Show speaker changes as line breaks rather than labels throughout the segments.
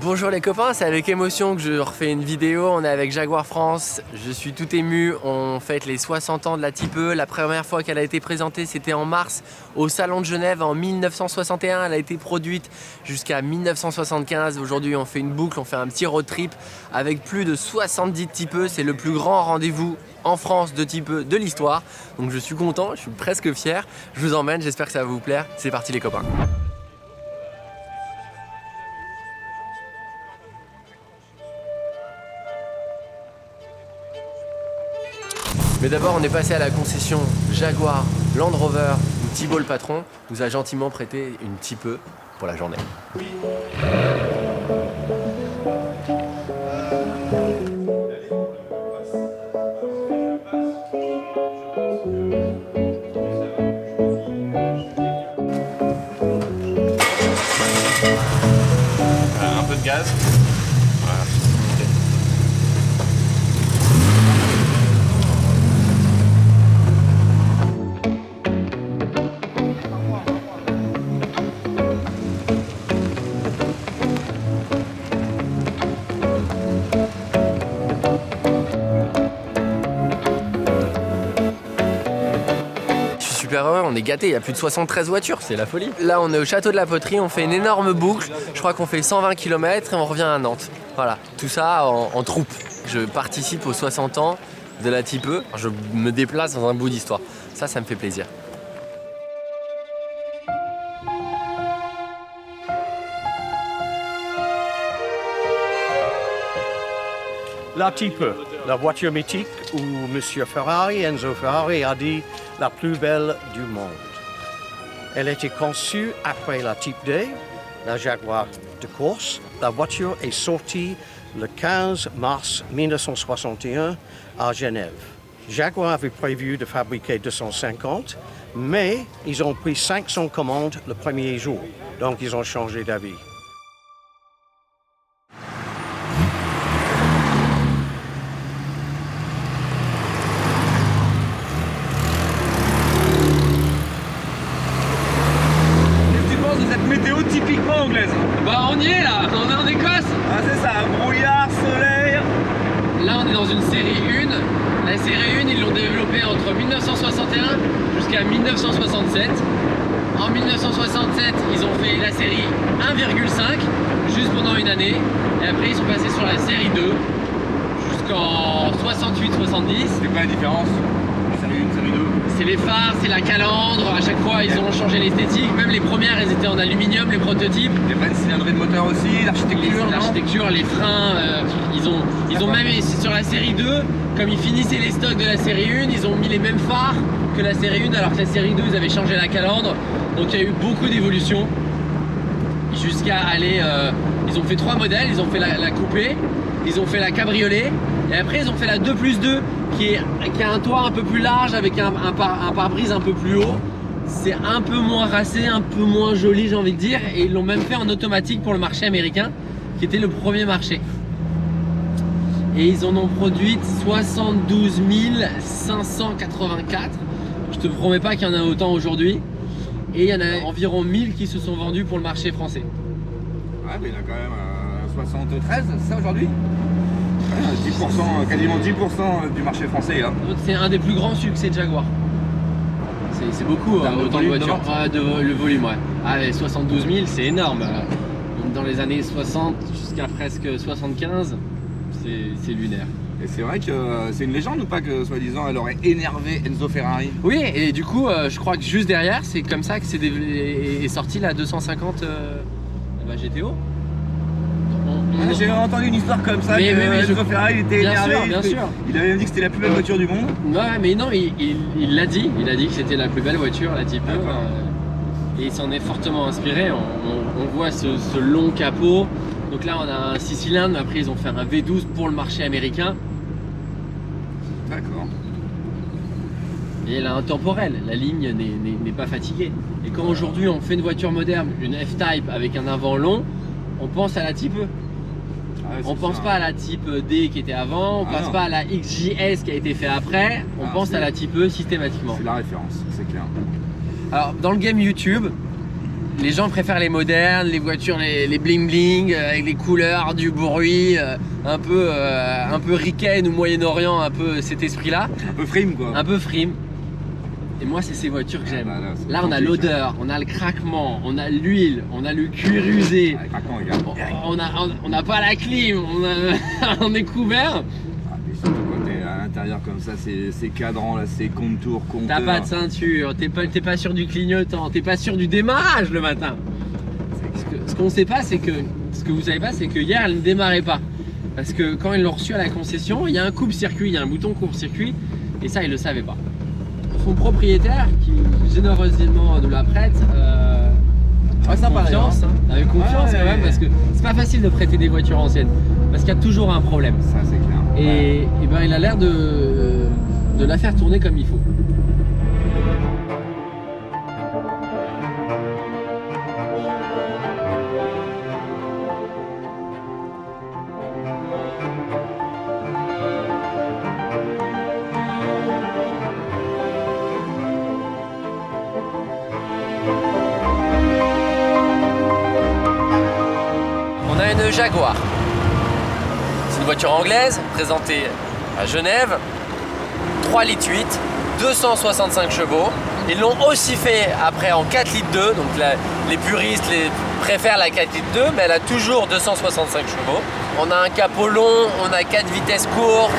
Bonjour les copains, c'est avec émotion que je refais une vidéo. On est avec Jaguar France, je suis tout ému. On fête les 60 ans de la Type E. La première fois qu'elle a été présentée, c'était en mars au Salon de Genève en 1961. Elle a été produite jusqu'à 1975. Aujourd'hui, on fait une boucle, on fait un petit road trip avec plus de 70 Type E. C'est le plus grand rendez-vous en France de Type E de l'histoire. Donc je suis content, je suis presque fier. Je vous emmène, j'espère que ça va vous plaire. C'est parti les copains. Mais d'abord, on est passé à la concession Jaguar Land Rover où Thibaut le patron nous a gentiment prêté une Type E pour la journée.
Un peu de gaz. Voilà.
Super heureux, on est gâtés, il y a plus de 73 voitures, c'est la folie. Là on est au château de la Poterie, on fait une énorme boucle, je crois qu'on fait 120 km et on revient à Nantes. Voilà, tout ça en troupe. Je participe aux 60 ans de la Type E, je me déplace dans un bout d'histoire. Ça me fait plaisir.
La Type E, la voiture mythique où M. Ferrari, Enzo Ferrari, a dit la plus belle du monde. Elle a été conçue après la Type D, la Jaguar de course. La voiture est sortie le 15 mars 1961 à Genève. Jaguar avait prévu de fabriquer 250, mais ils ont pris 500 commandes le premier jour, donc ils ont changé d'avis.
Météo typiquement anglaise.
Bah on y est là, on est en Écosse.
Ah c'est ça, brouillard, soleil.
Là on est dans une série 1. La série 1 ils l'ont développée entre 1961 jusqu'à 1967. En 1967 ils ont fait la série 1,5 juste pendant une année. Et après ils sont passés sur la série 2 jusqu'en 68-70.
C'est quoi la différence? Série 1, série 2.
C'est les phares, c'est la calandre, à chaque fois ils ont changé l'esthétique, même les premières elles étaient en aluminium, les prototypes.
Les vraies cylindrées de moteur aussi, l'architecture.
L'architecture, les freins, ils ont même, sur la série 2, comme ils finissaient les stocks de la série 1, ils ont mis les mêmes phares que la série 1, alors que la série 2 ils avaient changé la calandre. Donc il y a eu beaucoup d'évolutions, jusqu'à aller, ils ont fait 3 modèles, ils ont fait la coupé, ils ont fait la cabriolet, et après ils ont fait la 2+2 qui a un toit un peu plus large avec un pare-brise un peu plus haut. C'est un peu moins racé, un peu moins joli j'ai envie de dire, et ils l'ont même fait en automatique pour le marché américain qui était le premier marché. Et ils en ont produit 72 584. Je te promets pas qu'il y en a autant aujourd'hui. Et il y en a environ 1000 qui se sont vendus pour le marché français.
Ouais, mais il y en a quand même 73, c'est ça aujourd'hui? 10%, quasiment 10% du marché français là.
C'est un des plus grands succès de Jaguar. C'est beaucoup, autant de voitures. Le volume, ouais. Ah, 72 000, c'est énorme. Dans les années 60 jusqu'à presque 75, c'est lunaire.
Et c'est vrai que c'est une légende ou pas que soi-disant elle aurait énervé Enzo Ferrari?
Oui, et du coup, je crois que juste derrière, c'est comme ça que est sorti la 250 GTO.
J'ai entendu une histoire comme ça,
Mais
Enzo Ferrari il était
Bien
énervé.
sûr, bien sûr.
Il avait dit que c'était la plus belle voiture du monde.
Ouais, mais non, il l'a dit. Il a dit que c'était la plus belle voiture, la Type E.
D'accord.
Et il s'en est fortement inspiré. On voit ce long capot. Donc là, on a un 6 cylindres. Après, ils ont fait un V12 pour le marché américain.
D'accord.
Et elle a un temporel. La ligne n'est pas fatiguée. Et quand aujourd'hui, on fait une voiture moderne, une F-Type avec un avant long, on pense à la Type E.
Ah ouais,
On
c'est
pense
ça.
pas à la Type D qui était avant, on
Ah
pense
non.
pas à la XJS qui a été fait après, on
Ah,
pense
c'est-
à la Type E systématiquement.
C'est la référence, c'est clair.
Alors dans le game YouTube, les gens préfèrent les modernes, les voitures, les bling bling, avec les couleurs, du bruit, un peu Riken ou Moyen-Orient, un peu cet esprit-là,
Un peu frime quoi.
un peu frime. Et moi c'est ces voitures que j'aime.
Ah, bah, là, c'est
Là on a
authentique.
l'odeur, on a le craquement, on a l'huile, on a le cuir usé.
Ah, craquant, regarde.
On n'a pas la clim, on est couvert.
Ah, mais surtout quand t'es à l'intérieur comme ça, c'est cadran, là, c'est contour, compteur.
T'as pas de ceinture, t'es pas sûr du clignotant, t'es pas sûr du démarrage le matin. Ce qu'on sait pas, c'est que ce que vous savez pas, c'est que hier elle ne démarrait pas. Parce que quand ils l'ont reçu à la concession, il y a un coupe-circuit, il y a un bouton coupe-circuit, et ça ils le savaient pas. Son propriétaire, qui généreusement nous la prête, avec
sympa,
confiance,
d'ailleurs,
hein, avec confiance
Ouais,
quand même,
ouais.
parce que c'est pas facile de prêter des voitures anciennes, parce qu'il y a toujours un problème.
Ça, c'est clair.
Et ben il a l'air de la faire tourner comme il faut. On a une Jaguar. C'est une voiture anglaise présentée à Genève. 3 litres 8, 265 chevaux. Ils l'ont aussi fait après en 4 litres 2. Donc les puristes préfèrent la 4 litres 2, mais elle a toujours 265 chevaux. On a un capot long, on a 4 vitesses courtes,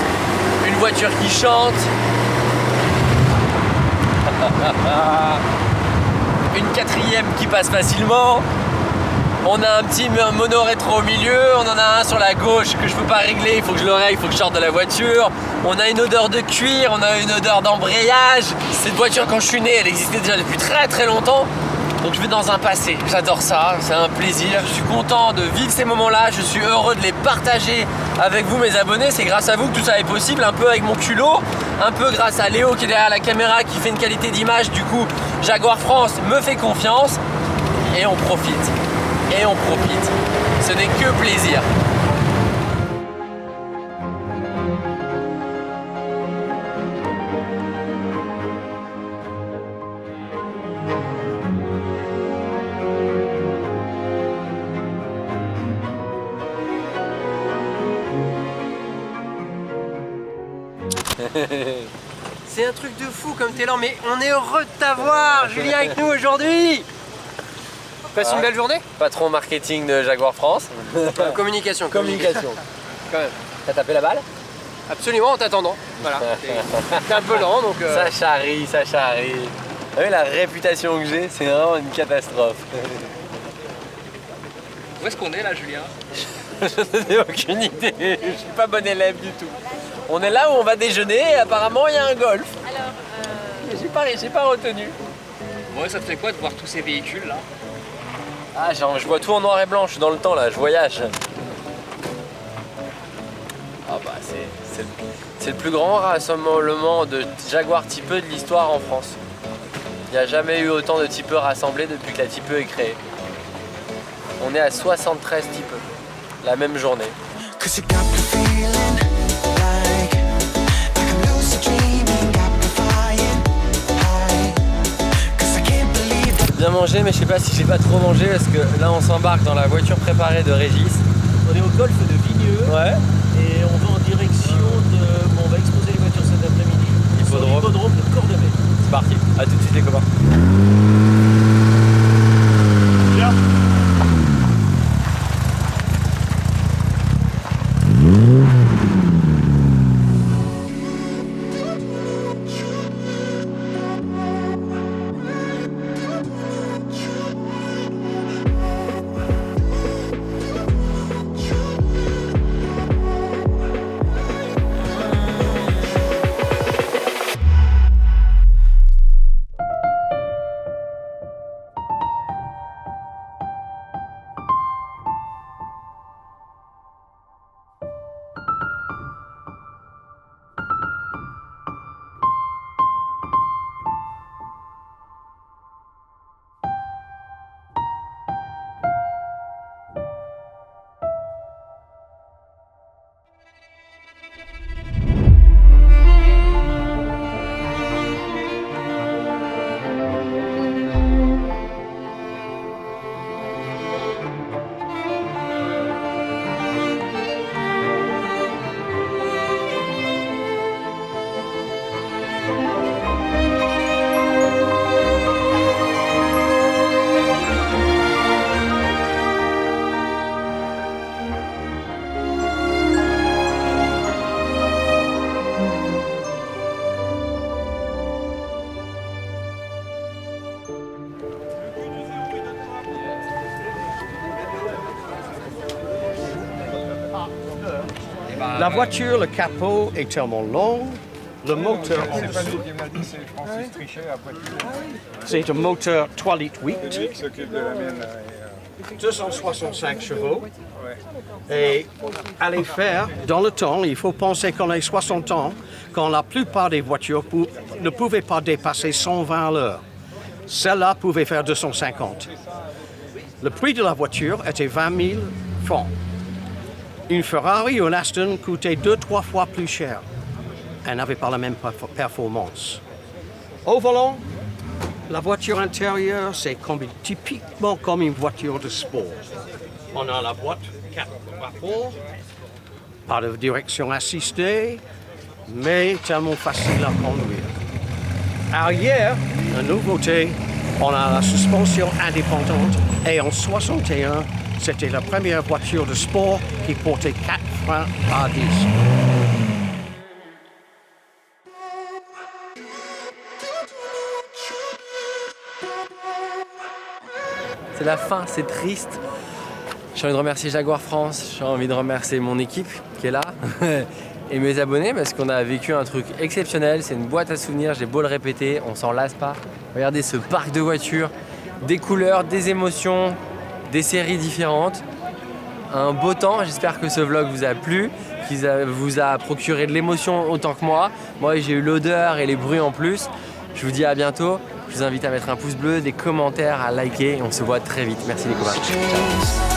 une voiture qui chante. Une quatrième qui passe facilement. On a un petit mono rétro au milieu, on en a un sur la gauche que je peux pas régler, il faut que je le règle, il faut que je sorte de la voiture. On a une odeur de cuir, on a une odeur d'embrayage. Cette voiture quand je suis né, elle existait déjà depuis très très longtemps. Donc je vais dans un passé, j'adore ça, c'est un plaisir. Je suis content de vivre ces moments-là, je suis heureux de les partager avec vous mes abonnés. C'est grâce à vous que tout ça est possible, un peu avec mon culot, un peu grâce à Léo qui est derrière la caméra, qui fait une qualité d'image. Du coup, Jaguar France me fait confiance et on profite. Et on profite. Ce n'est que plaisir. C'est un truc de fou comme t'es lent, mais on est heureux de t'avoir, Julien, avec nous aujourd'hui. Passe une belle journée. Patron marketing de Jaguar France. Communication. Quand même. T'as tapé la balle? Absolument, en t'attendant. Voilà. T'es un peu lent donc. Ça charrie. Vous voyez la réputation que j'ai, c'est vraiment une catastrophe.
Où est-ce qu'on est là, Julien?
Je n'ai aucune idée. Je suis pas bon élève du tout. On est là où on va déjeuner et apparemment il y a un golf. Alors, j'ai pas retenu.
Ouais, ça te fait quoi de voir tous ces véhicules là?
Ah, je vois tout en noir et blanc, je suis dans le temps là, je voyage. Ah bah c'est le plus grand rassemblement de Jaguar Type E de l'histoire en France. Il n'y a jamais eu autant de Type E rassemblés depuis que la Type E est créée. On est à 73 Type E, la même journée. Bien mangé, mais je sais pas si j'ai pas trop mangé parce que là on s'embarque dans la voiture préparée de Régis.
On est au golfe de Vigneux
Ouais.
et on va en direction de. Bon, on va exposer les voitures cet après-midi.
Hippodrome.
Sur l'hippodrome de Cordemais.
C'est parti, à tout de suite les copains.
La voiture, le capot est tellement long, le moteur en
C'est pas lui
dessous.
qui m'a dit, c'est Francis Trichet après tout.
C'est un moteur 3 litres 8,
C'est lui qui s'occupe de la mienne. Là,
265 chevaux.
ouais.
Et à les faire dans le temps, il faut penser qu'on a 60 ans, quand la plupart des voitures ne pouvaient pas dépasser 120 à l'heure. Celle-là pouvait faire 250. Le prix de la voiture était 20 000 francs. Une Ferrari ou une Aston coûtait 2-3 fois plus cher. Elle n'avait pas la même performance. Au volant, la voiture intérieure, c'est typiquement comme une voiture de sport. On a la boîte 4 rapports, pas de direction assistée, mais tellement facile à conduire. Arrière, la nouveauté, on a la suspension indépendante et en 61, c'était la première voiture de sport qui portait 4 freins à disque.
C'est la fin, c'est triste. J'ai envie de remercier Jaguar France, j'ai envie de remercier mon équipe qui est là et mes abonnés parce qu'on a vécu un truc exceptionnel. C'est une boîte à souvenirs, j'ai beau le répéter, on s'en lasse pas. Regardez ce parc de voitures, des couleurs, des émotions, des séries différentes. Un beau temps, j'espère que ce vlog vous a plu, qu'il vous a procuré de l'émotion autant que moi. Moi j'ai eu l'odeur et les bruits en plus. Je vous dis à bientôt. Je vous invite à mettre un pouce bleu, des commentaires, à liker et on se voit très vite. Merci les copains. Ciao.